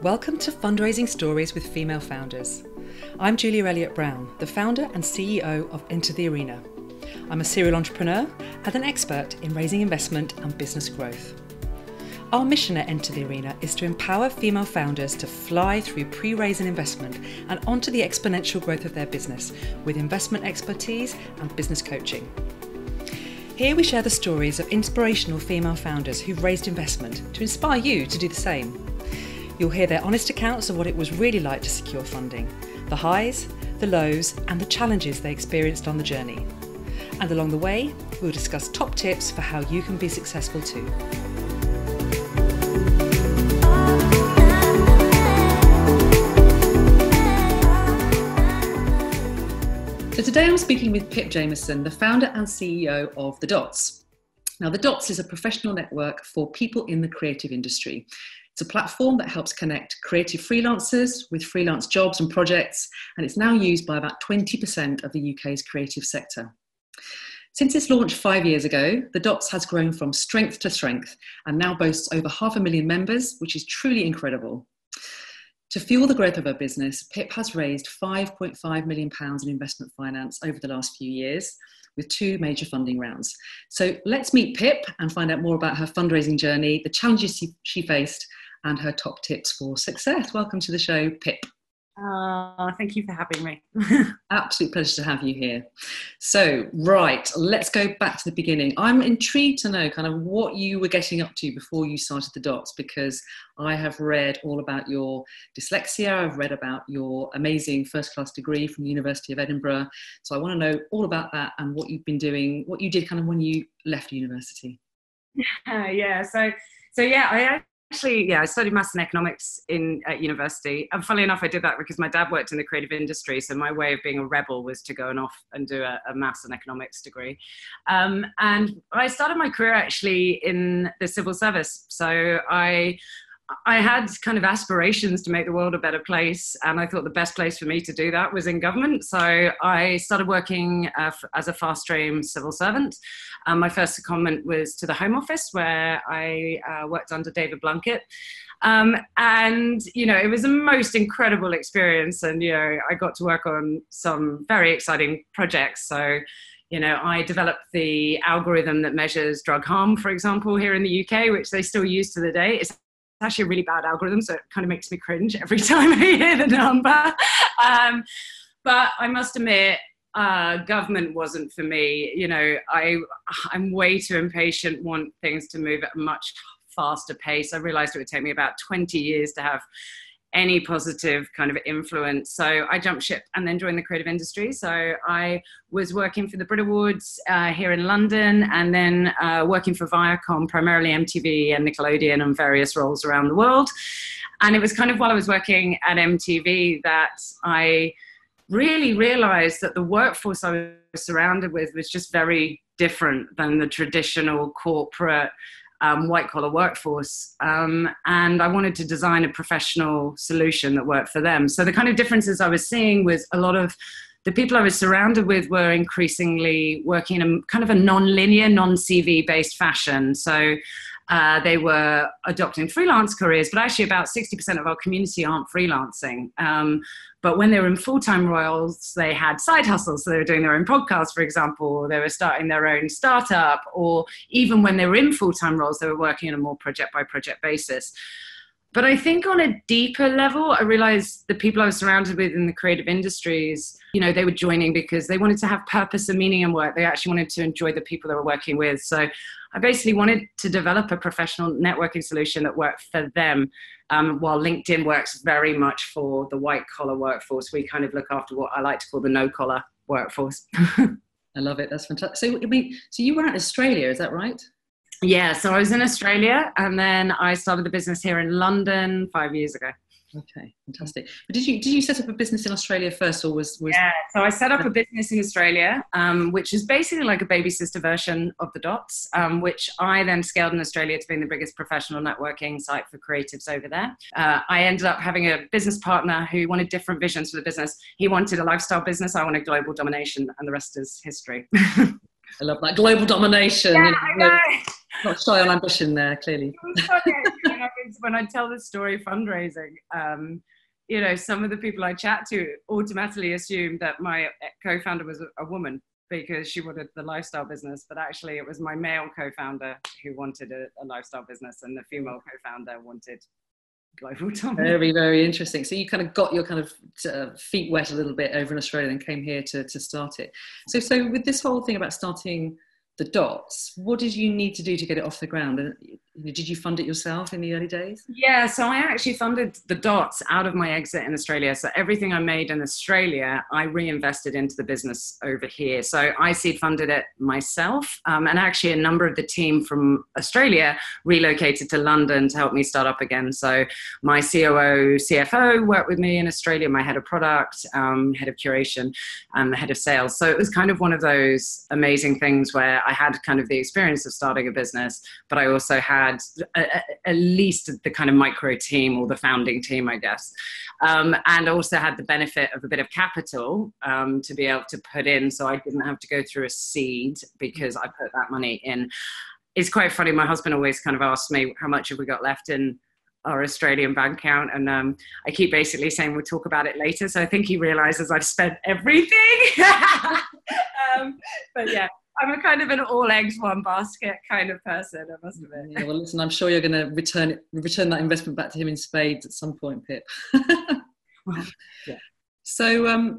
Welcome to Fundraising Stories with Female Founders. I'm Julia Elliott-Brown, the founder and CEO of Enter the Arena. I'm a serial entrepreneur and an expert in raising investment and business growth. Our mission at Enter the Arena is to empower female founders to fly through pre-raise and investment and onto the exponential growth of their business with investment expertise and business coaching. Here we share the stories of inspirational female founders who've raised investment to inspire you to do the same. You'll hear their honest accounts of what it was really like to secure funding, the highs, the lows, and the challenges they experienced on the journey. And along the way, we'll discuss top tips for how you can be successful too. So today I'm speaking with Pip Jamieson, the founder and CEO of The Dots. Now, The Dots is a professional network for people in the creative industry. It's a platform that helps connect creative freelancers with freelance jobs and projects, and it's now used by about 20% of the UK's creative sector. Since its launch 5 years ago, The Dots has grown from strength to strength and now boasts over 500,000 members, which is truly incredible. To fuel the growth of her business, Pip has raised £5.5 million in investment finance over the last few years, with two major funding rounds. So let's meet Pip and find out more about her fundraising journey, the challenges she faced, and her top tips for success. Welcome to the show, Pip. Thank you for having me. Absolute pleasure to have you here. So, right, let's go back to the beginning. I'm intrigued to know kind of what you were getting up to before you started The Dots, because I have read all about your dyslexia. I've read about your amazing first-class degree from the University of Edinburgh. So I want to know all about that and what you've been doing, what you did kind of when you left university. I studied maths and economics at university. And funnily enough, I did that because my dad worked in the creative industry. So my way of being a rebel was to go off and do a maths and economics degree. And I started my career actually in the civil service. So I had kind of aspirations to make the world a better place, and I thought the best place for me to do that was in government. So I started working as a fast stream civil servant. My first secondment was to the Home Office, where I worked under David Blunkett. And, you know, it was the most incredible experience. And, you know, I got to work on some very exciting projects. So, you know, I developed the algorithm that measures drug harm, for example, here in the UK, which they still use to the day. It's actually a really bad algorithm, so it kind of makes me cringe every time I hear the number. But I must admit, government wasn't for me. You know, I'm way too impatient, want things to move at a much faster pace. I realized it would take me about 20 years to have any positive kind of influence. So I jumped ship and then joined the creative industry. So I was working for the Brit Awards here in London, and then working for Viacom, primarily MTV and Nickelodeon, and various roles around the world. And it was kind of while I was working at MTV that I really realized that the workforce I was surrounded with was just very different than the traditional corporate white-collar workforce, and I wanted to design a professional solution that worked for them. So the kind of differences I was seeing was a lot of the people I was surrounded with were increasingly working in a kind of a non-linear, non-CV-based fashion. So they were adopting freelance careers, but actually about 60% of our community aren't freelancing. But when they were in full-time roles, they had side hustles. So they were doing their own podcast, for example, or they were starting their own startup, or even when they were in full-time roles, they were working on a more project-by-project basis. But I think on a deeper level, I realized the people I was surrounded with in the creative industries, you know, they were joining because they wanted to have purpose and meaning in work. They actually wanted to enjoy the people they were working with. So I basically wanted to develop a professional networking solution that worked for them. While LinkedIn works very much for the white collar workforce, we kind of look after what I like to call the no collar workforce. I love it. That's fantastic. So you were at Australia, is that right? Yeah, so I was in Australia, and then I started the business here in London 5 years ago. Okay, fantastic. But did you set up a business in Australia first, or was... Yeah, so I set up a business in Australia, which is basically like a baby sister version of The Dots, which I then scaled in Australia to being the biggest professional networking site for creatives over there. I ended up having a business partner who wanted different visions for the business. He wanted a lifestyle business, I wanted global domination, and the rest is history. I love that. Global domination. Yeah, I know. Not shy on ambition there, clearly. I've been when I tell the story fundraising, you know, some of the people I chat to automatically assume that my co-founder was a woman because she wanted the lifestyle business, but actually it was my male co-founder who wanted a lifestyle business, and the female co-founder wanted global dominance. Very, very interesting. So you kind of got your kind of feet wet a little bit over in Australia and came here to start it. So with this whole thing about starting the Dots, what did you need to do to get it off the ground? And did you fund it yourself in the early days? Yeah, so I actually funded the Dots out of my exit in Australia. So everything I made in Australia, I reinvested into the business over here. So I seed funded it myself. And actually a number of the team from Australia relocated to London to help me start up again. So my COO, CFO worked with me in Australia, my head of product, head of curation, head of sales. So it was kind of one of those amazing things where I had kind of the experience of starting a business, but I also had at least the kind of micro team or the founding team, I guess. And also had the benefit of a bit of capital to be able to put in, so I didn't have to go through a seed because I put that money in. It's quite funny. My husband always kind of asks me, how much have we got left in our Australian bank account? And I keep basically saying we'll talk about it later. So I think he realizes I've spent everything. But yeah, I'm a kind of an all eggs one basket kind of person, I must admit. Yeah, well, listen, I'm sure you're going to return that investment back to him in spades at some point, Pip. Well, yeah. So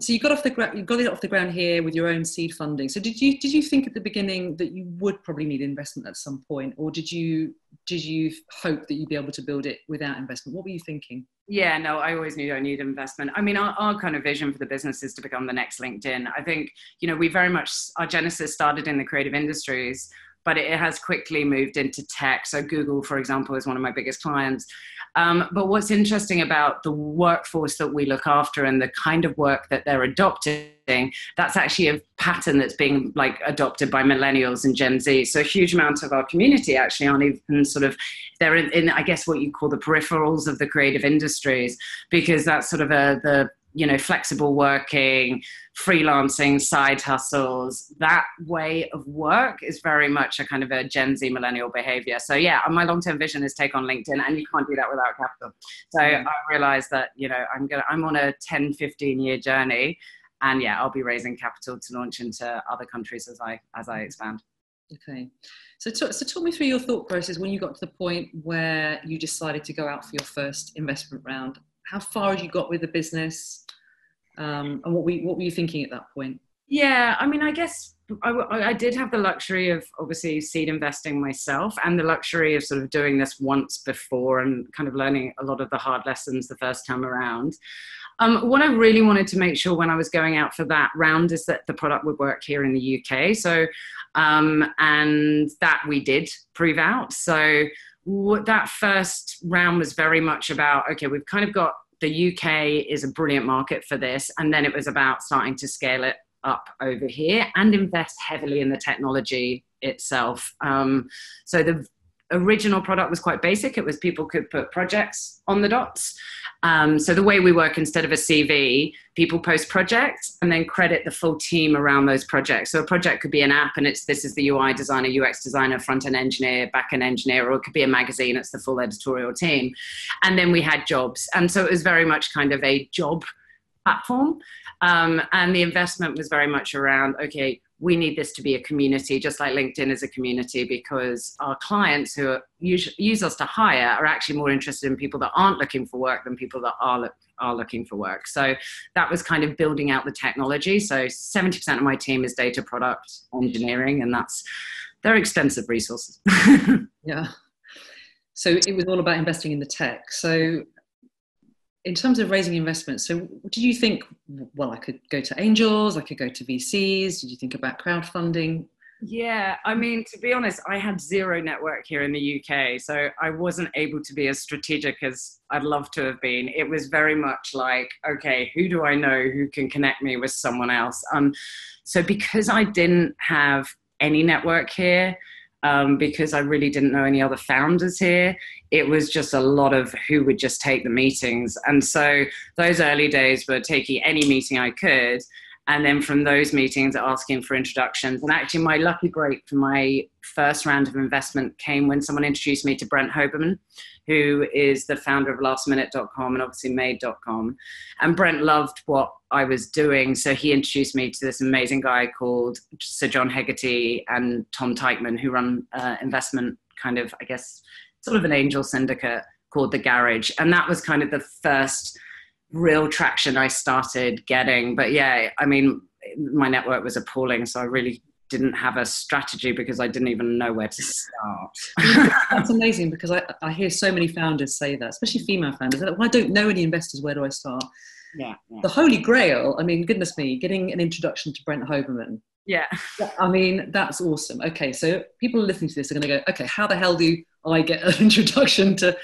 you got it off the ground here with your own seed funding. So did you think at the beginning that you would probably need investment at some point, or did you hope that you'd be able to build it without investment? What were you thinking? Yeah, no, I always knew I need investment. I mean, our kind of vision for the business is to become the next LinkedIn. I think, you know, we very much, our genesis started in the creative industries, but it has quickly moved into tech. So Google, for example, is one of my biggest clients. But what's interesting about the workforce that we look after and the kind of work that they're adopting, that's actually a pattern that's being like adopted by millennials and Gen Z. So a huge amount of our community actually aren't even sort of, they're in I guess what you call the peripherals of the creative industries, because that's sort of the you know, flexible working, freelancing, side hustles, that way of work is very much a kind of a Gen Z millennial behavior. So yeah, my long-term vision is take on LinkedIn, and you can't do that without capital. So I realized that, you know, I'm on a 10, 15 year journey, and yeah, I'll be raising capital to launch into other countries as I expand. Okay. So talk me through your thought process when you got to the point where you decided to go out for your first investment round. How far had you got with the business? And what were you thinking at that point? Yeah, I mean, I guess I did have the luxury of obviously seed investing myself, and the luxury of sort of doing this once before and kind of learning a lot of the hard lessons the first time around. What I really wanted to make sure when I was going out for that round is that the product would work here in the UK. So, and that we did prove out. So that first round was very much about, okay, we've kind of got, the UK is a brilliant market for this. And then it was about starting to scale it up over here and invest heavily in the technology itself. So the original product was quite basic. It was people could put projects on the Dots. So the way we work, instead of a CV, people post projects and then credit the full team around those projects. So a project could be an app, and this is the UI designer, UX designer, front-end engineer, back-end engineer, or it could be a magazine. It's the full editorial team. And then we had jobs. And so it was very much kind of a job platform. And the investment was very much around, okay, we need this to be a community, just like LinkedIn is a community, because our clients who use us to hire are actually more interested in people that aren't looking for work than people that are looking for work. So that was kind of building out the technology. So 70% of my team is data product engineering, and they're expensive resources. Yeah. So it was all about investing in the tech. So in terms of raising investment, so did you think, well, I could go to angels, I could go to VCs? Did you think about crowdfunding? Yeah, I mean, to be honest, I had zero network here in the UK, so I wasn't able to be as strategic as I'd love to have been. It was very much like, okay, who do I know who can connect me with someone else? So because I didn't have any network here, because I really didn't know any other founders here, it was just a lot of who would just take the meetings. And so those early days were taking any meeting I could. And then from those meetings, asking for introductions. And actually, my lucky break for my first round of investment came when someone introduced me to Brent Hoberman, who is the founder of lastminute.com and obviously made.com. And Brent loved what I was doing. So he introduced me to this amazing guy called Sir John Hegarty and Tom Teichman, who run investment kind of, I guess, sort of an angel syndicate called The Garage. And that was kind of the first real traction I started getting. But yeah, I mean, my network was appalling. So I really didn't have a strategy because I didn't even know where to start. That's amazing, because I hear so many founders say that, especially female founders. They're like, well, I don't know any investors. Where do I start? Yeah. The holy grail, I mean, goodness me, getting an introduction to Brent Hoberman. Yeah. I mean, that's awesome. Okay, so people listening to this are going to go, okay, how the hell do I get an introduction to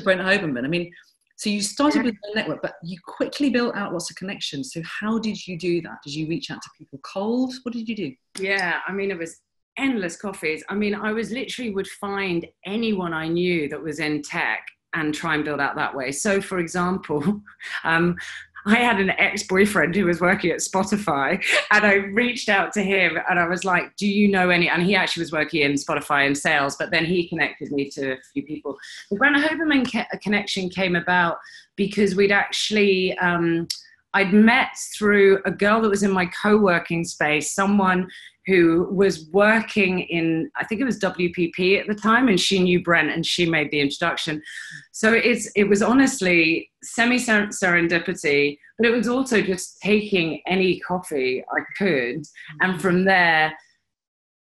Brent Hoberman? I mean, so you started with a network, but you quickly built out lots of connections. So how did you do that? Did you reach out to people cold? What did you do? Yeah, I mean, it was endless coffees. I mean, I was literally would find anyone I knew that was in tech and try and build out that way. So for example, I had an ex-boyfriend who was working at Spotify, and I reached out to him and I was like, do you know any, and he actually was working in Spotify in sales, but then he connected me to a few people. The Brent Hoberman connection came about because we'd actually, I'd met through a girl that was in my co-working space, someone who was working in, I think it was WPP at the time, and she knew Brent and she made the introduction. So it was honestly semi-serendipity, but it was also just taking any coffee I could. And from there,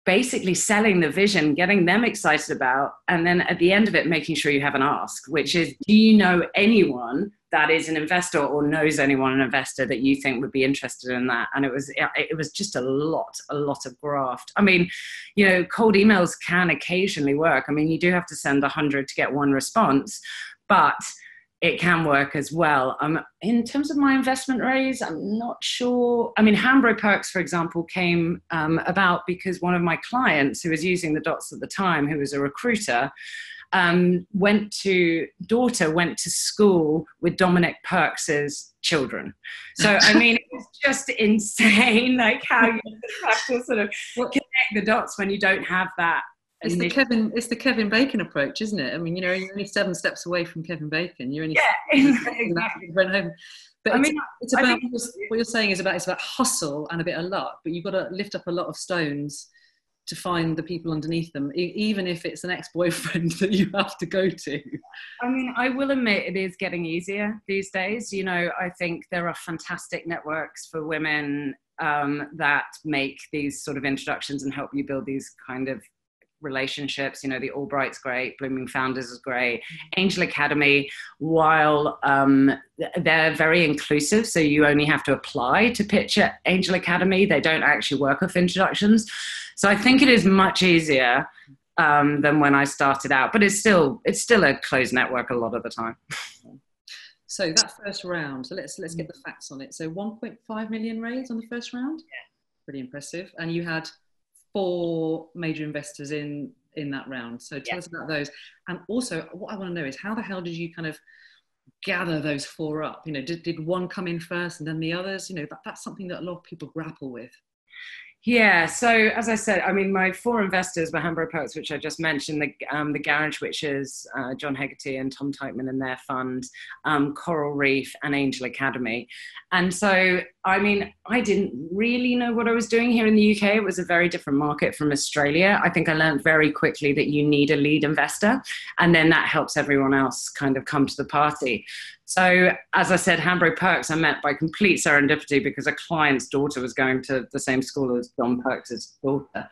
basically selling the vision, getting them excited about, and then at the end of it, making sure you have an ask, which is, do you know anyone that is an investor or knows anyone, an investor that you think would be interested in that? And it was just a lot of graft. I mean, you know, cold emails can occasionally work. I mean, you do have to send 100 to get one response, but it can work as well. In terms of my investment raise, I'm not sure. I mean, Hambro Perks, for example, came about because one of my clients who was using the dots at the time, who was a recruiter, went to school with Dominic Perks's children. So, I mean, it was just insane, like how you have to sort of connect the dots when you don't have that. It's the Kevin Bacon approach, isn't it? I mean, you know, you're only 7 steps away from Kevin Bacon. You're only exactly. But it's about what you're saying is about hustle and a bit of luck. But you've got to lift up a lot of stones to find the people underneath them, even if it's an ex-boyfriend that you have to go to. I mean, I will admit it is getting easier these days. You know, I think there are fantastic networks for women that make these sort of introductions and help you build these kind of relationships. You know, the Albright's great, Blooming Founders is great, Angel Academy, while they're very inclusive, so you only have to apply to pitch at Angel Academy. They don't actually work off introductions. So I think it is much easier than when I started out, but it's still a closed network a lot of the time. So that first round, so let's get the facts on it. So 1.5 million raised on the first round. Yeah. Pretty impressive. And you had 4 major investors in that round. So tell us about those. And also, what I want to know is, how the hell did you kind of gather those 4 up? You know, did one come in first and then the others? You know, that's something that a lot of people grapple with. Yeah, so as I said, I mean, my 4 investors were Hambro Perks, which I just mentioned, the Garage, which is John Hegarty and Tom Teichman and their fund, Coral Reef and Angel Academy. And so, I mean, I didn't really know what I was doing here in the UK. It was a very different market from Australia. I think I learned very quickly that you need a lead investor, and then that helps everyone else kind of come to the party. So, as I said, Hambro Perks I met by complete serendipity because a client's daughter was going to the same school as John Perks' daughter.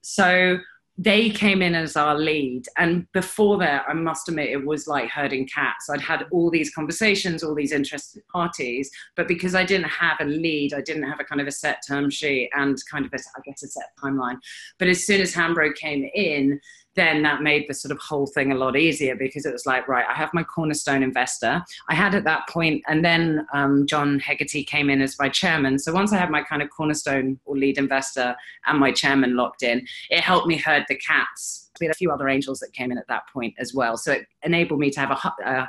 So they came in as our lead. And before that, I must admit, it was like herding cats. I'd had all these conversations, all these interested parties, but because I didn't have a lead, I didn't have a kind of a set term sheet and kind of, a set timeline. But as soon as Hambro came in, then that made the sort of whole thing a lot easier, because it was like, right, I have my cornerstone investor. I had at that point, and then John Hegarty came in as my chairman. So once I had my kind of cornerstone or lead investor and my chairman locked in, it helped me herd the cats, we had a few other angels that came in at that point as well. So it enabled me to have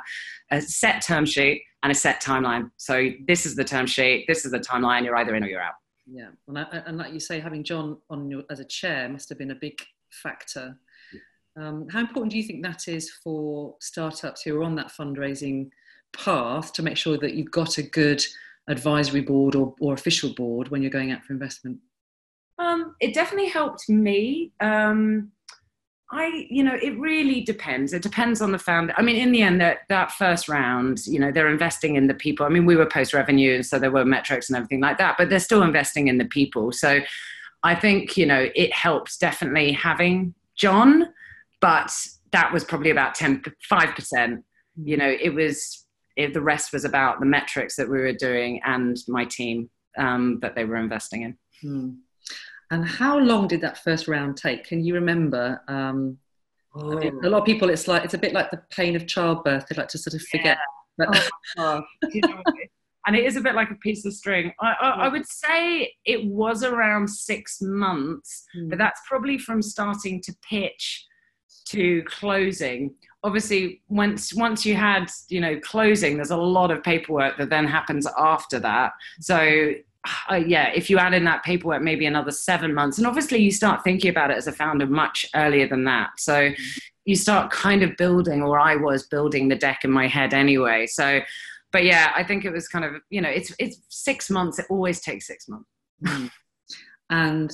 a set term sheet and a set timeline. So this is the term sheet, this is the timeline, you're either in or you're out. Yeah, and like you say, having John as a chair must have been a big factor. How important do you think that is for startups who are on that fundraising path to make sure that you've got a good advisory board or official board when you're going out for investment? It definitely helped me. It really depends. It depends on the founder. I mean, in the end, that first round, they're investing in the people. I mean, we were post-revenue, so there were metrics and everything like that, but they're still investing in the people. So I think, it helps definitely having John, but that was probably about 5%. The rest was about the metrics that we were doing and my team that they were investing in. And how long did that first round take? Can you remember? I mean, a lot of people, it's a bit like the pain of childbirth. They like to sort of forget. Yeah. And it is a bit like a piece of string. I would say it was around 6 months, but that's probably from starting to pitch to closing. Obviously, once you had, closing, there's a lot of paperwork that then happens after that. So if you add in that paperwork, maybe another 7 months. And obviously you start thinking about it as a founder much earlier than that. So you start kind of building, or I was building the deck in my head anyway. So, but yeah, I think it was kind of, it's 6 months. It always takes 6 months. And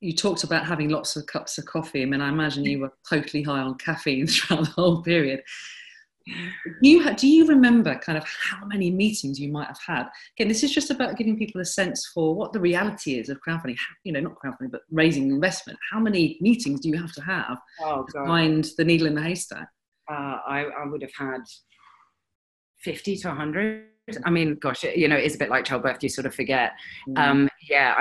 you talked about having lots of cups of coffee. I mean, I imagine you were totally high on caffeine throughout the whole period. Do you remember kind of how many meetings you might have had? Again, this is just about giving people a sense for what the reality is of crowdfunding. Not crowdfunding, but raising investment. How many meetings do you have to have to find the needle in the haystack? I would have had 50 to 100. I mean, gosh, it's a bit like childbirth. You sort of forget. I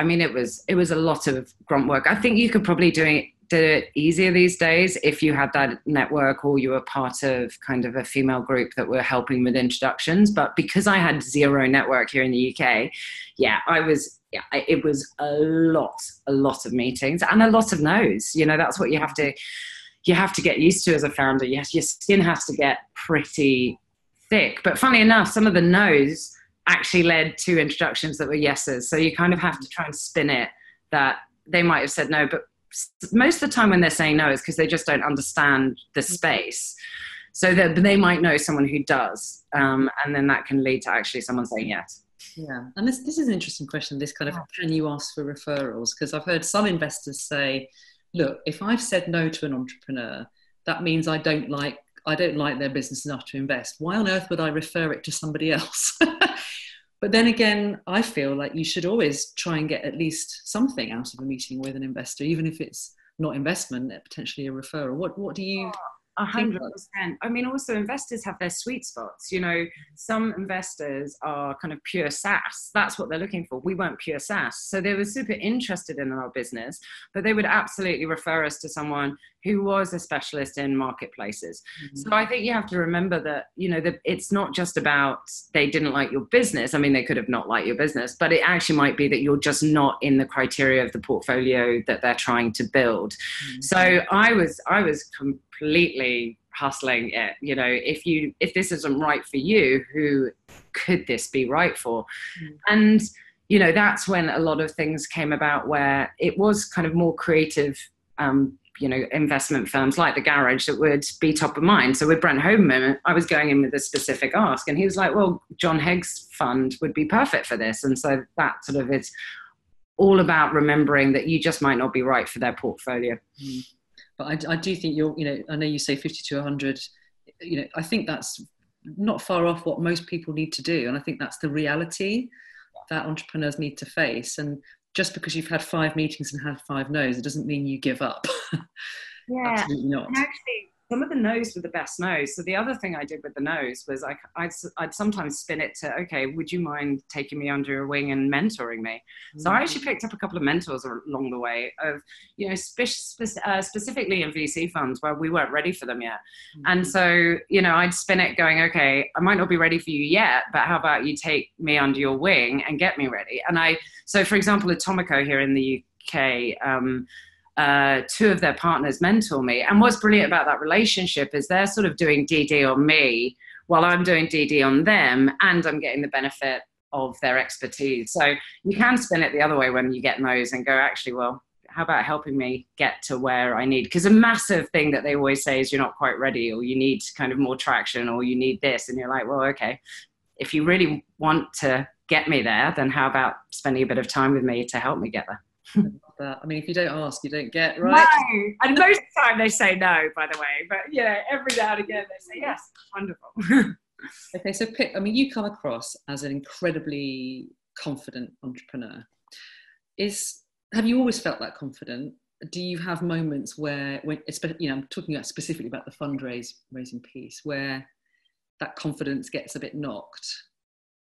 mean, it was a lot of grunt work. I think you could probably do it easier these days if you had that network or you were part of kind of a female group that were helping with introductions. But because I had zero network here in the UK, it was a lot of meetings and a lot of no's. That's what you have to get used to as a founder. Your skin has to get pretty thick. But funny enough, some of the no's actually led to introductions that were yeses. So you kind of have to try and spin it that they might have said no, but most of the time when they're saying no is because they just don't understand the space. So that they might know someone who does. And then that can lead to actually someone saying yes. Yeah. And this is an interesting question, this kind of, can you ask for referrals? Because I've heard some investors say, look, if I've said no to an entrepreneur, that means I don't like their business enough to invest. Why on earth would I refer it to somebody else? But then again, I feel like you should always try and get at least something out of a meeting with an investor, even if it's not investment, potentially a referral. What do you 100%. I mean, also investors have their sweet spots. Some investors are kind of pure SaaS. That's what they're looking for. We weren't pure SaaS. So they were super interested in our business, but they would absolutely refer us to someone who was a specialist in marketplaces. So I think you have to remember that, that it's not just about they didn't like your business. I mean, they could have not liked your business, but it actually might be that you're just not in the criteria of the portfolio that they're trying to build. So I was completely hustling it. If this isn't right for you, who could this be right for? And that's when a lot of things came about where it was kind of more creative investment firms like the Garage that would be top of mind. So with Brent Hoberman, I was going in with a specific ask, and he was like, well, John Hegg's fund would be perfect for this. And so that sort of is all about remembering that you just might not be right for their portfolio. But I do think I know you say 50 to 100, I think that's not far off what most people need to do. And I think that's the reality that entrepreneurs need to face. And just because you've had 5 meetings and had 5 no's, it doesn't mean you give up. Yeah, absolutely not. And actually, some of the no's were the best no's. So the other thing I did with the no's was I'd sometimes spin it to, okay, would you mind taking me under your wing and mentoring me? So I actually picked up a couple of mentors along the way of, specifically in VC funds where we weren't ready for them yet. And so, I'd spin it going, okay, I might not be ready for you yet, but how about you take me under your wing and get me ready? And so for example, Atomico here in the UK, two of their partners mentor me. And what's brilliant about that relationship is they're sort of doing DD on me while I'm doing DD on them, and I'm getting the benefit of their expertise. So you can spin it the other way when you get those and go, actually, well, how about helping me get to where I need? Because a massive thing that they always say is you're not quite ready, or you need kind of more traction, or you need this. And you're like, well, okay, if you really want to get me there, then how about spending a bit of time with me to help me get there? I mean, if you don't ask, you don't get, right? No. And most of the time they say no, by the way. But, every now and again they say yes. Wonderful. Okay, so Pip, I mean, you come across as an incredibly confident entrepreneur. Have you always felt that confident? Do you have moments where, I'm talking about specifically about the fundraising piece, where that confidence gets a bit knocked?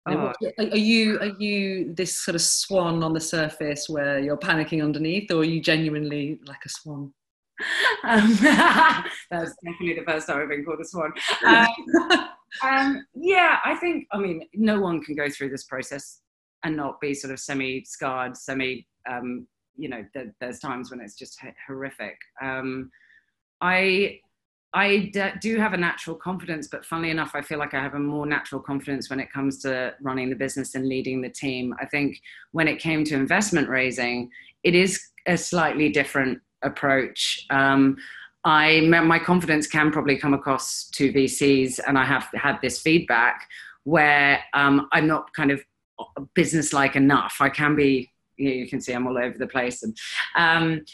Are you this sort of swan on the surface where you're panicking underneath, or are you genuinely like a swan? That's definitely the first time I've been called a swan. I think, no one can go through this process and not be sort of semi-scarred, there's times when it's just horrific. I do have a natural confidence, but funnily enough, I feel like I have a more natural confidence when it comes to running the business and leading the team. I think when it came to investment raising, it is a slightly different approach. My confidence can probably come across to VCs, and I have had this feedback where I'm not kind of business-like enough. I can be, you can see I'm all over the place. And and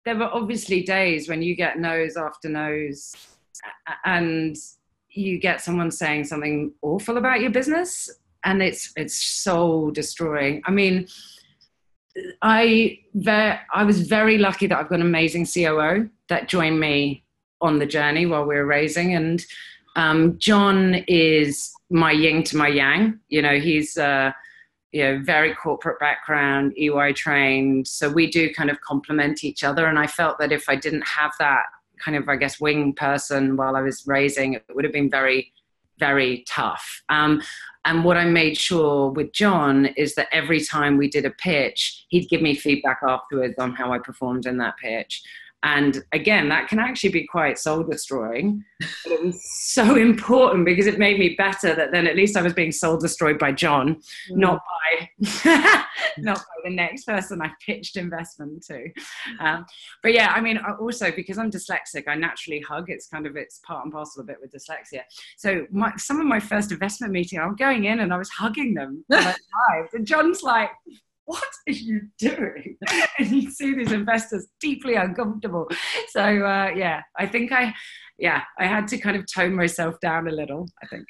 there were obviously days when you get no's after no's, and you get someone saying something awful about your business, and it's soul destroying. I mean, I was very lucky that I've got an amazing COO that joined me on the journey while we were raising, and John is my yin to my yang. He's very corporate background, EY trained. So we do kind of complement each other. And I felt that if I didn't have that kind of, wing person while I was raising, it would have been very, very tough. And what I made sure with John is that every time we did a pitch, he'd give me feedback afterwards on how I performed in that pitch. And again, that can actually be quite soul destroying, but it was so important because it made me better that then at least I was being soul destroyed by John, not by the next person I pitched investment to. Also because I'm dyslexic, I naturally hug. It's part and parcel a bit with dyslexia. So some of my first investment meeting, I was going in and I was hugging them. And John's like, what are you doing? And you see these investors deeply uncomfortable. So I think I had to kind of tone myself down a little, I think.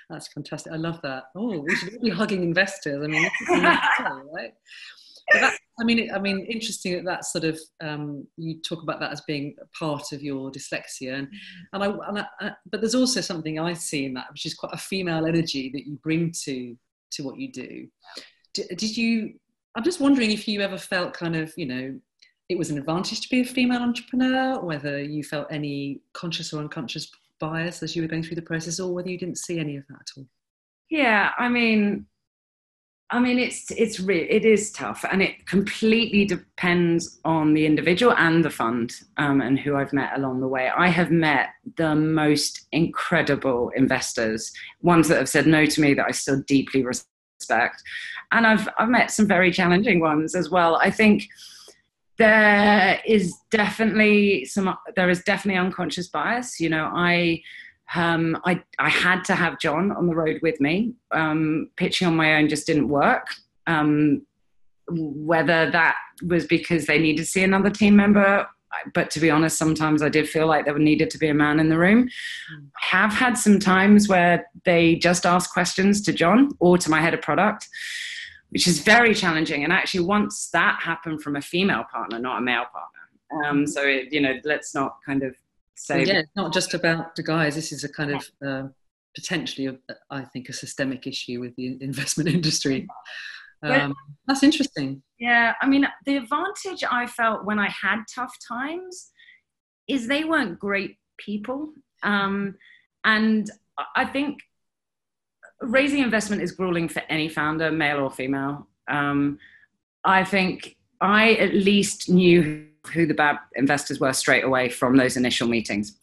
That's fantastic. I love that. Oh, we should be hugging investors. I mean, right? But interesting that sort of you talk about that as being part of your dyslexia, but there's also something I see in that, which is quite a female energy that you bring to what you do. I'm just wondering if you ever felt kind of, it was an advantage to be a female entrepreneur, whether you felt any conscious or unconscious bias as you were going through the process, or whether you didn't see any of that at all. Yeah, it is tough, and it completely depends on the individual and the fund, and who I've met along the way. I have met the most incredible investors, ones that have said no to me that I still deeply respect. And I've met some very challenging ones as well. I think there is definitely unconscious bias. I had to have John on the road with me. Pitching on my own just didn't work. Whether that was because they needed to see another team member, but to be honest, sometimes I did feel like there needed to be a man in the room. I have had some times where they just ask questions to John or to my head of product, which is very challenging. And actually, once that happened from a female partner, not a male partner. Let's not kind of say... Yeah, it's not just about the guys. This is a kind of potentially, I think, a systemic issue with the investment industry. That's interesting. Yeah, the advantage I felt when I had tough times is they weren't great people. And I think raising investment is grueling for any founder, male or female. I think I at least knew who the bad investors were straight away from those initial meetings.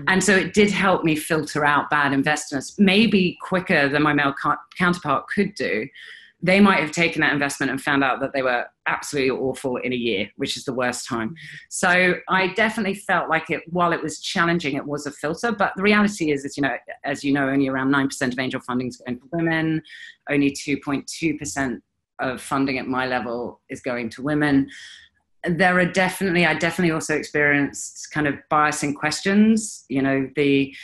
And so it did help me filter out bad investors, maybe quicker than my male counterpart could do. They might have taken that investment and found out that they were absolutely awful in a year, which is the worst time. So I definitely felt like while it was challenging, it was a filter. But the reality is, as you know, only around 9% of angel funding is going for women. Only 2.2% of funding at my level is going to women. I definitely also experienced kind of biasing questions, the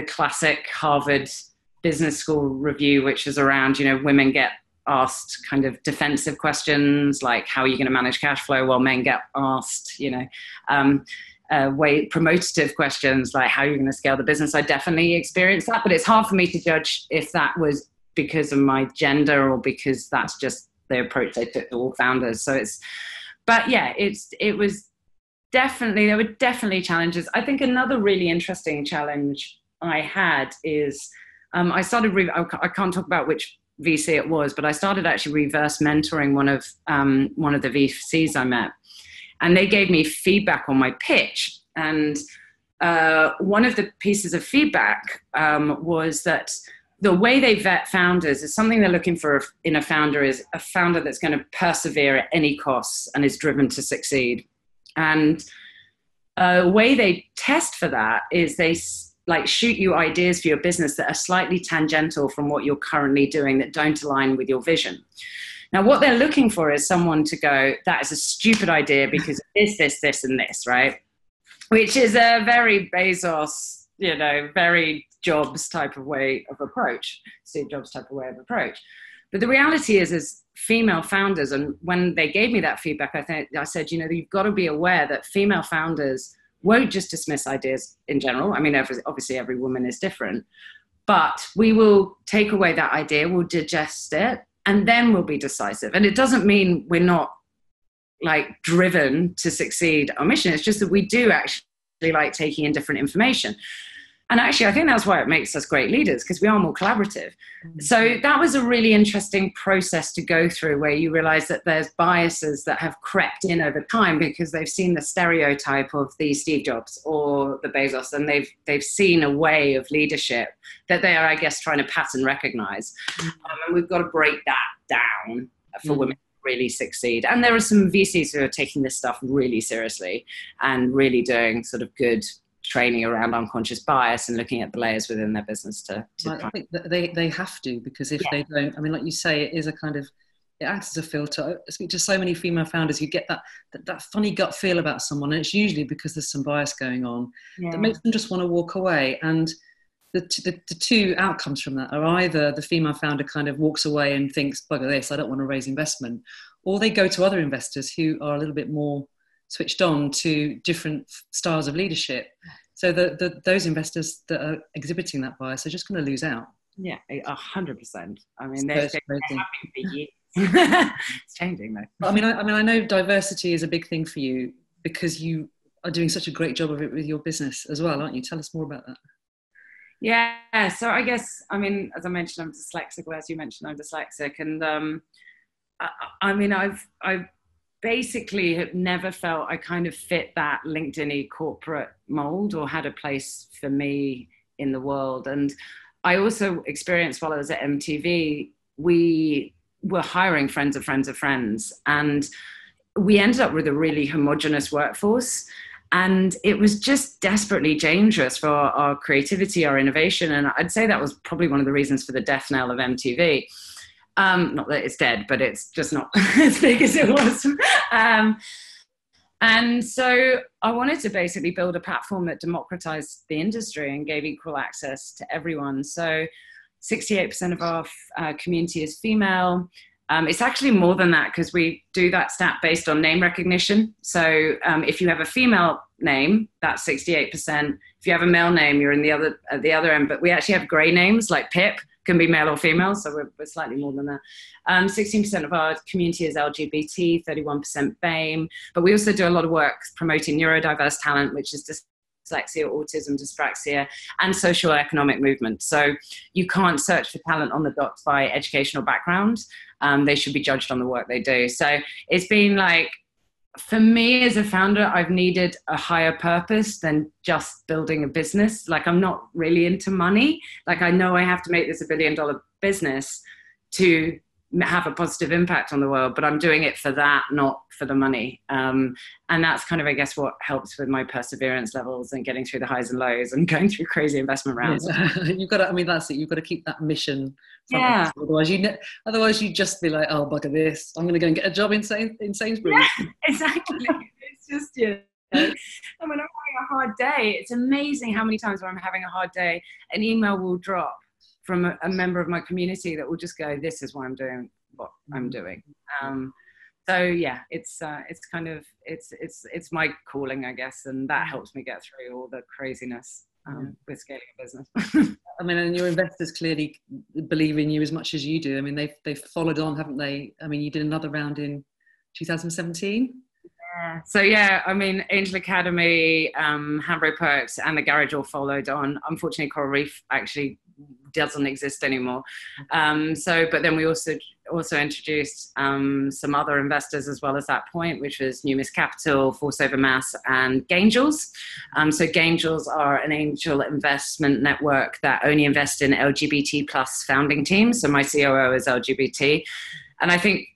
classic Harvard Business School review, which is around, women get asked kind of defensive questions like, how are you going to manage cash flow? While men get asked, promotative questions like, how are you going to scale the business? I definitely experienced that, but it's hard for me to judge if that was because of my gender or because that's just the approach they took to all founders. So there were definitely challenges. I think another really interesting challenge I had is I can't talk about which VC it was, but I started actually reverse mentoring one of the VCs I met, and they gave me feedback on my pitch. And one of the pieces of feedback was that the way they vet founders is something they're looking for in a founder is a founder that's going to persevere at any costs and is driven to succeed. And the way they test for that is they shoot you ideas for your business that are slightly tangential from what you're currently doing, that don't align with your vision. Now, what they're looking for is someone to go, that is a stupid idea because this, and this, right? Which is a very Bezos, very Jobs type of way of approach, Steve Jobs type of way of approach. But the reality is female founders, and when they gave me that feedback, I said, you've got to be aware that female founders won't just dismiss ideas in general. I mean, obviously every woman is different, but we will take away that idea, we'll digest it, and then we'll be decisive. And it doesn't mean we're not driven to succeed our mission. It's just that we do actually like taking in different information. And actually, I think that's why it makes us great leaders, because we are more collaborative. Mm-hmm. So that was a really interesting process to go through, where you realize that there's biases that have crept in over time because they've seen the stereotype of the Steve Jobs or the Bezos, and they've seen a way of leadership that they are, I guess, trying to pattern recognize. Mm-hmm. And we've got to break that down for mm-hmm. women to really succeed. And there are some VCs who are taking this stuff really seriously and really doing sort of good training around unconscious bias and looking at the layers within their business to I think that they have to, because if they don't, I mean, like you say, it is a kind of, it acts as a filter. I speak to so many female founders who get that funny gut feel about someone, and it's usually because there's some bias going on that makes them just want to walk away. And the two outcomes from that are either the female founder kind of walks away and thinks, bugger this, I don't want to raise investment, or they go to other investors who are a little bit more switched on to different styles of leadership. So those investors that are exhibiting that bias are just going to lose out. Yeah, 100%. I mean, they're happening for years. It's changing though. I mean, I know diversity is a big thing for you because you are doing such a great job of it with your business as well, aren't you? Tell us more about that. Yeah, so I guess, I mean, as I mentioned, I'm dyslexic, or as you mentioned, I'm dyslexic. And I mean, I've basically have never felt I kind of fit that LinkedIn-y corporate mold or had a place for me in the world. And I also experienced, while I was at MTV, we were hiring friends of friends of friends. And we ended up with a really homogenous workforce. And it was just desperately dangerous for our creativity, our innovation. And I'd say that was probably one of the reasons for the death knell of MTV. Not that it's dead, but it's just not as big as it was. And so I wanted to basically build a platform that democratized the industry and gave equal access to everyone. So 68% of our community is female. It's actually more than that, because we do that stat based on name recognition. So if you have a female name, that's 68%. If you have a male name, you're at the other end. But we actually have gray names like Pip, can be male or female, so we're slightly more than that. 16% of our community is LGBT, 31% BAME, but we also do a lot of work promoting neurodiverse talent, which is to dyslexia, autism, dyspraxia, and social economic movement. So you can't search for talent on the dots by educational background. They should be judged on the work they do. So it's been like, for me as a founder, I've needed a higher purpose than just building a business. Like, I'm not really into money. Like, I know I have to make this $1 billion business to have a positive impact on the world, but I'm doing it for that, not for the money. And that's kind of, I guess, what helps with my perseverance levels and getting through the highs and lows and going through crazy investment rounds. Yeah. You've got to, I mean, that's it. You've got to keep that mission. Yeah. Otherwise you'd just be like, oh, bugger this. I'm going to go and get a job in Sainsbury's. Yeah, exactly. It's just, and when I'm having a hard day, it's amazing how many times when I'm having a hard day, an email will drop from a member of my community that will just go, this is why I'm doing what I'm doing. So yeah, it's kind of, it's my calling, I guess. And that helps me get through all the craziness with scaling a business. I mean, and your investors clearly believe in you as much as you do. I mean, they've followed on, haven't they? I mean, you did another round in 2017. Yeah. So yeah, I mean, Angel Academy, Hambro Perks, and the Garage all followed on. Unfortunately, Coral Reef actually doesn't exist anymore. But then we also introduced some other investors as well as that point, which was Numis Capital, Force Over Mass, and Gangels. So Gangels are an angel investment network that only invest in LGBT plus founding teams. So my COO is LGBT, and I think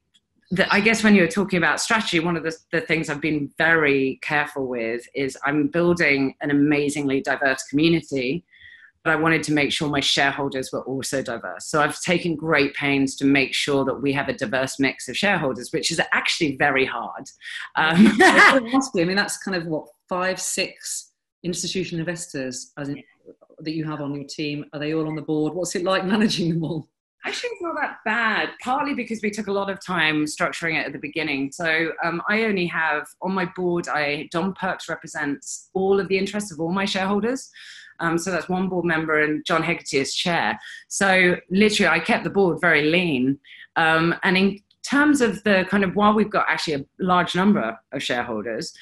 I guess when you were talking about strategy, one of the things I've been very careful with is I'm building an amazingly diverse community, but I wanted to make sure my shareholders were also diverse. So I've taken great pains to make sure that we have a diverse mix of shareholders, which is actually very hard. I mean, that's kind of what, 5-6 institutional investors that you have on your team. Are they all on the board? What's it like managing them all? Actually, it's not that bad, partly because we took a lot of time structuring it at the beginning. So I only have, on my board, Don Perks represents all of the interests of all my shareholders. So that's one board member, and John Hegarty is chair. So literally, I kept the board very lean. And in terms of the kind of, while we've got actually a large number of shareholders,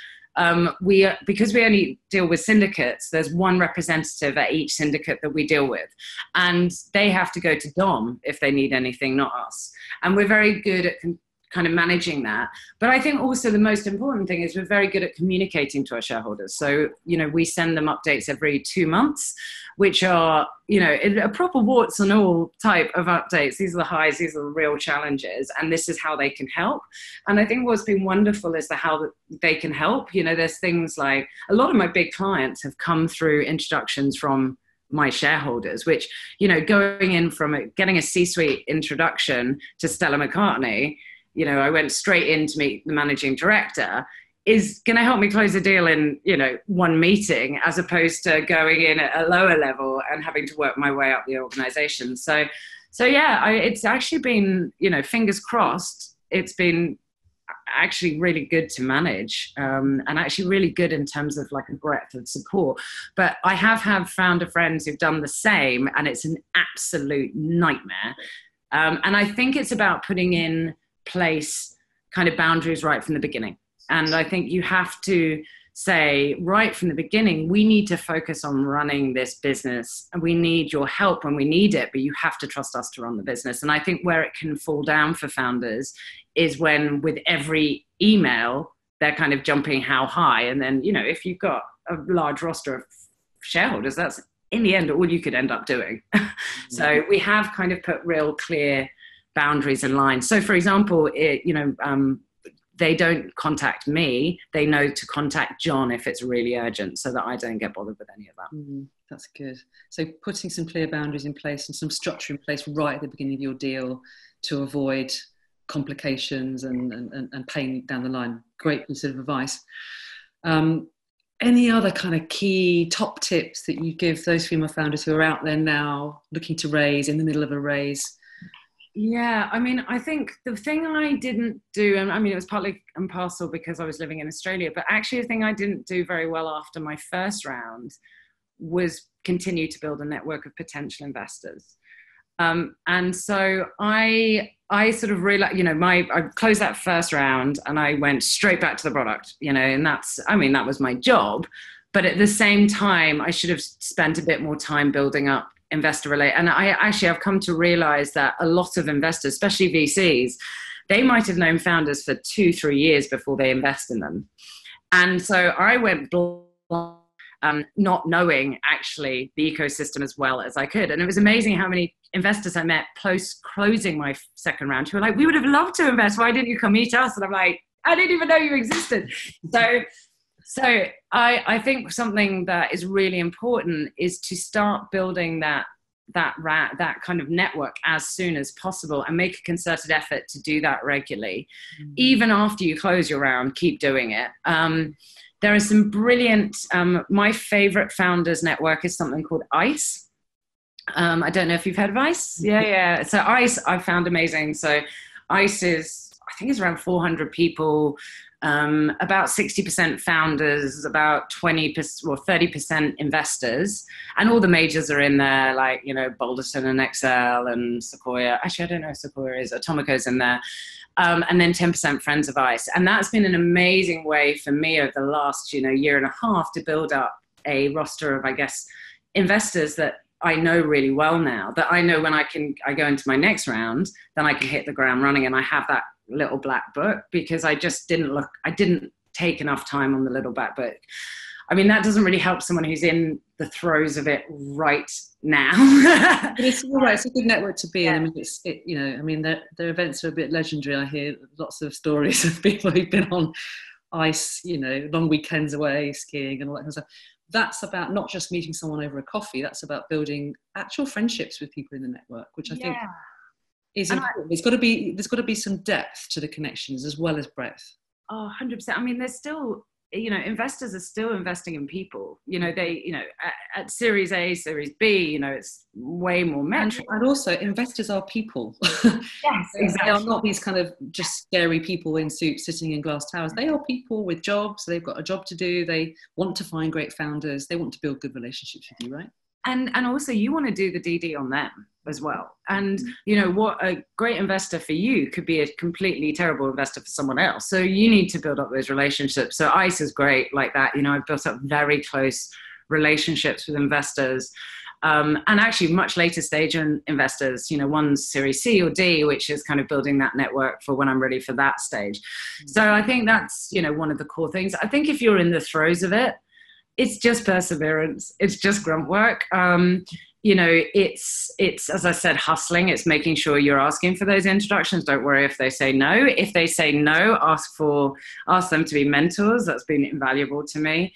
because we only deal with syndicates, there's one representative at each syndicate that we deal with, and they have to go to Dom if they need anything, not us. And we're very good at kind of managing that. But I think also the most important thing is we're very good at communicating to our shareholders. So, we send them updates every 2 months, which are, a proper warts and all type of updates. These are the highs, these are the real challenges, and this is how they can help. And I think what's been wonderful is how they can help. There's things like, a lot of my big clients have come through introductions from my shareholders, which, going in from getting a C-suite introduction to Stella McCartney, I went straight in to meet the managing director, is going to help me close a deal in, one meeting, as opposed to going in at a lower level and having to work my way up the organization. So yeah, it's actually been, fingers crossed, it's been actually really good to manage, and actually really good in terms of like a breadth of support. But I have had founder friends who've done the same, and it's an absolute nightmare. And I think it's about putting in place kind of boundaries right from the beginning. And I think you have to say right from the beginning, we need to focus on running this business, and we need your help when we need it, but you have to trust us to run the business. And I think where it can fall down for founders is when with every email, they're kind of jumping how high. And then, if you've got a large roster of shareholders, that's in the end all you could end up doing. So we have kind of put real clear boundaries and lines. So for example, they don't contact me. They know to contact John if it's really urgent, so that I don't get bothered with any of that. That's good. So putting some clear boundaries in place and some structure in place right at the beginning of your deal to avoid complications and pain down the line. Great piece of advice. Any other kind of key top tips that you give those female founders who are out there now looking to raise, in the middle of a raise? Yeah, I mean, I think the thing I didn't do, and I mean, it was partly and parcel because I was living in Australia, but actually the thing I didn't do very well after my first round was continue to build a network of potential investors. And so I sort of realized, I closed that first round and I went straight back to the product, and that was my job. But at the same time, I should have spent a bit more time building up investor relate. And I've come to realize that a lot of investors, especially VCs, they might have known founders for 2-3 years before they invest in them. And so I went blind, not knowing actually the ecosystem as well as I could. And it was amazing how many investors I met post closing my second round who were like, we would have loved to invest. Why didn't you come meet us? And I'm like, I didn't even know you existed. So I think something that is really important is to start building that kind of network as soon as possible, and make a concerted effort to do that regularly. Even after you close your round, keep doing it. There are some brilliant, my favorite founders network is something called ICE. I don't know if you've heard of ICE. Yeah. So ICE I found amazing. So ICE is, I think it's around 400 people, about 60% founders, about 20% or 30% investors, and all the majors are in there, like, you know, Boulderson and Excel and Sequoia. Actually, I don't know if Sequoia is. Atomico's in there. And then 10% friends of ICE. And that's been an amazing way for me over the last, year and a half to build up a roster of, I guess, investors that I know really well now, that I know when I go into my next round, then I can hit the ground running, and I have that little black book, because I didn't take enough time on the little black book. I mean, that doesn't really help someone who's in the throes of it right now. It's all right. It's a good network to be in. I mean, their events are a bit legendary. I hear lots of stories of people who've been on ice, long weekends away skiing and all that kind of stuff. That's about not just meeting someone over a coffee. That's about building actual friendships with people in the network, which I think is important. There's got to be some depth to the connections as well as breadth. Oh, 100%. I mean, there's still, investors are still investing in people. At Series A, Series B, it's way more metric. And also, investors are people. Yes, exactly. They are not these kind of just scary people in suits sitting in glass towers. They are people with jobs. They've got a job to do. They want to find great founders. They want to build good relationships with you, right? And also, you want to do the DD on them as well. And, what a great investor for you could be a completely terrible investor for someone else. So you need to build up those relationships. So ICE is great like that. I've built up very close relationships with investors. And actually much later stage investors, one's Series C or D, which is kind of building that network for when I'm ready for that stage. So I think that's, one of the core things. I think if you're in the throes of it, it's just perseverance. It's just grunt work. It's, as I said, hustling. It's making sure you're asking for those introductions. Don't worry if they say no. If they say no, ask them to be mentors. That's been invaluable to me.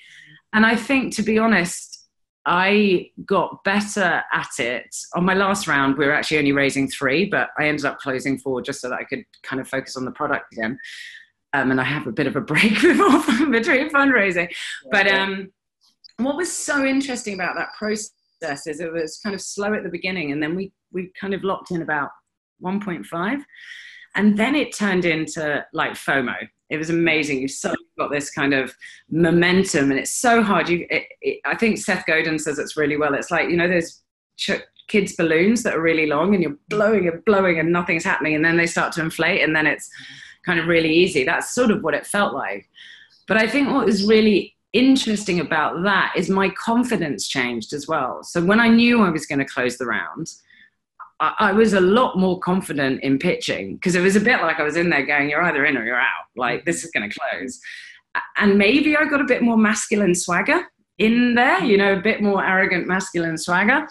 And I think, to be honest, I got better at it. On my last round, we were actually only raising 3, but I ended up closing 4 just so that I could kind of focus on the product again. And I have a bit of a break between fundraising. But what was so interesting about that process is it was kind of slow at the beginning, and then we kind of locked in about 1.5, and then it turned into like FOMO. It was amazing. You suddenly got this kind of momentum, and it's so hard. I think Seth Godin says it's really well. It's like, those kids' balloons that are really long, and you're blowing and blowing and nothing's happening, and then they start to inflate, and then it's kind of really easy. That's sort of what it felt like. But I think what was really interesting about that is my confidence changed as well. So when I knew I was going to close the round, I was a lot more confident in pitching, because it was a bit like I was in there going, you're either in or you're out. Like, this is going to close. And maybe I got a bit more masculine swagger in there, a bit more arrogant masculine swagger.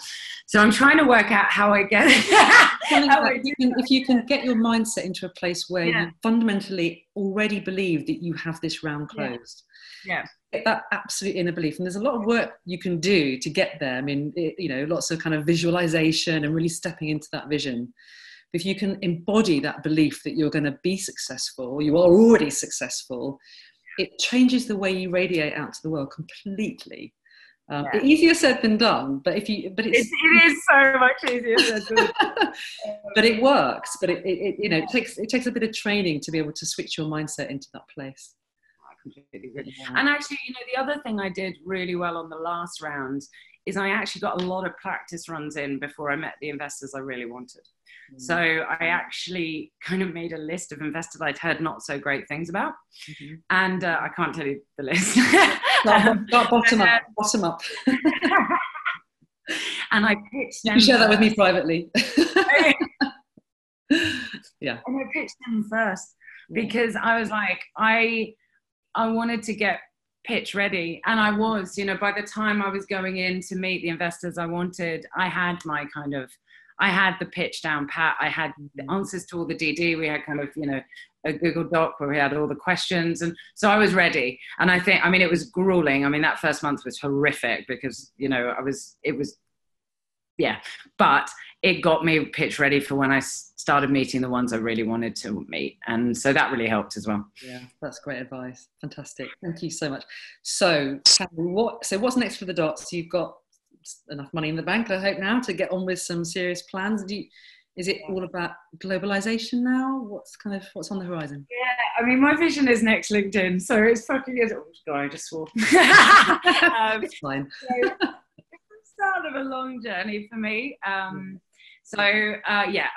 So I'm trying to work out how I get it. If you can get your mindset into a place where you fundamentally already believe that you have this round closed. Yeah. Get that absolute inner belief. And there's a lot of work you can do to get there. I mean, lots of kind of visualization and really stepping into that vision. If you can embody that belief that you're going to be successful, or you are already successful, it changes the way you radiate out to the world completely. Easier said than done, but it is so much easier said than done. But it works. But it takes a bit of training to be able to switch your mindset into that place. Completely good. And actually, the other thing I did really well on the last round is I actually got a lot of practice runs in before I met the investors I really wanted. So I actually kind of made a list of investors I'd heard not so great things about. And I can't tell you the list. Start bottom up. Bottom up. And I pitched them. You can share that with me privately. Yeah. And I pitched them first because I was like, I wanted to get pitch ready. And I was, by the time I was going in to meet the investors I wanted, I had the pitch down pat. I had the answers to all the DD. We had kind of, a Google Doc where we had all the questions. And so I was ready. And it was grueling. That first month was horrific because, but it got me pitch ready for when I started meeting the ones I really wanted to meet. And so that really helped as well. Yeah, that's great advice. Fantastic. Thank you so much. So what's next for the Dots? You've got enough money in the bank, I hope, now to get on with some serious plans. Is it all about globalization now? What's on the horizon? Yeah, my vision is next LinkedIn. So it's fucking, oh God, I just swore. It's fine. So it's the start of a long journey for me.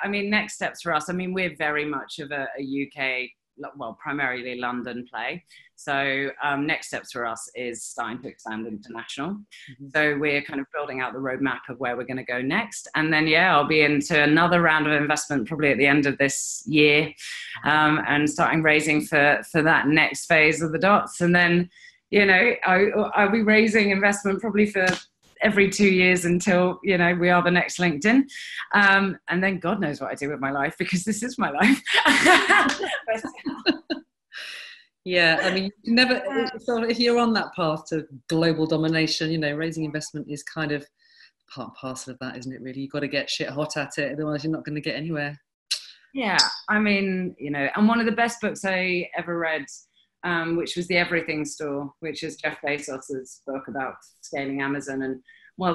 Next steps for us. We're very much of a UK, primarily London play. So next steps for us is starting to expand international. Mm-hmm. So we're kind of building out the roadmap of where we're going to go next. And then, I'll be into another round of investment probably at the end of this year, and starting raising for that next phase of the Dots. And then, I'll be raising investment probably for every 2 years until, we are the next LinkedIn. And then God knows what I do with my life, because this is my life. Yeah, you never, if you're on that path to global domination, raising investment is kind of part and parcel of that, isn't it, really? You've got to get shit hot at it, otherwise you're not going to get anywhere. Yeah, and one of the best books I ever read, which was The Everything Store, which is Jeff Bezos's book about scaling Amazon. And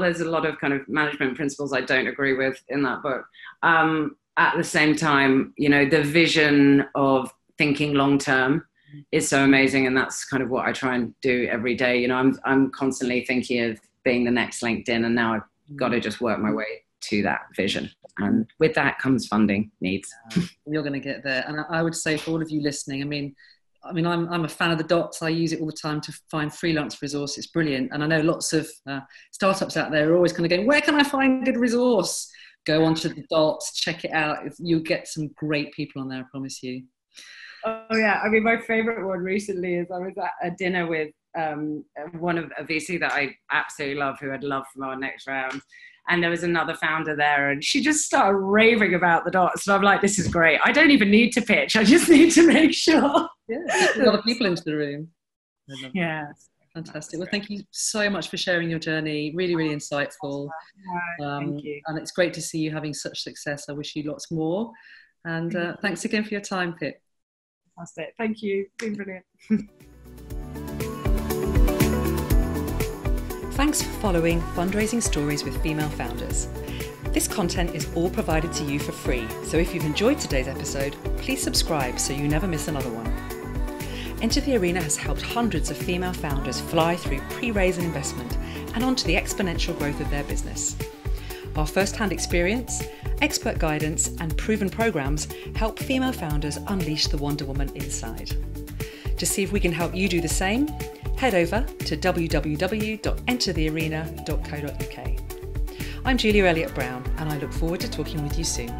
there's a lot of kind of management principles I don't agree with in that book. At the same time, the vision of thinking long-term is so amazing. And that's kind of what I try and do every day. I'm constantly thinking of being the next LinkedIn, and now I've got to just work my way to that vision. And with that comes funding needs. You're going to get there. And I would say for all of you listening, I'm a fan of the Dots. I use it all the time to find freelance resource. It's brilliant. And I know lots of startups out there are always kind of going, where can I find good resource? Go onto the Dots, check it out. You'll get some great people on there, I promise you. Oh yeah, my favorite one recently is I was at a dinner with one of a VC that I absolutely love, who I'd love from our next round. And there was another founder there, and she just started raving about the Dots. And I'm like, this is great. I don't even need to pitch. I just need to make sure. Yeah, a lot of people into the room. Yeah. Fantastic. Well, thank you so much for sharing your journey. Really, really insightful. Thank you. And it's great to see you having such success. I wish you lots more. And thanks again for your time, Pip. Fantastic. Thank you. It's been brilliant. Thanks for following Fundraising Stories with Female Founders. This content is all provided to you for free, so if you've enjoyed today's episode, please subscribe so you never miss another one. Enter the Arena has helped hundreds of female founders fly through pre-raise and investment and onto the exponential growth of their business. Our first-hand experience, expert guidance, and proven programs help female founders unleash the Wonder Woman inside. To see if we can help you do the same, head over to www.enterthearena.co.uk. I'm Julia Elliott Brown, and I look forward to talking with you soon.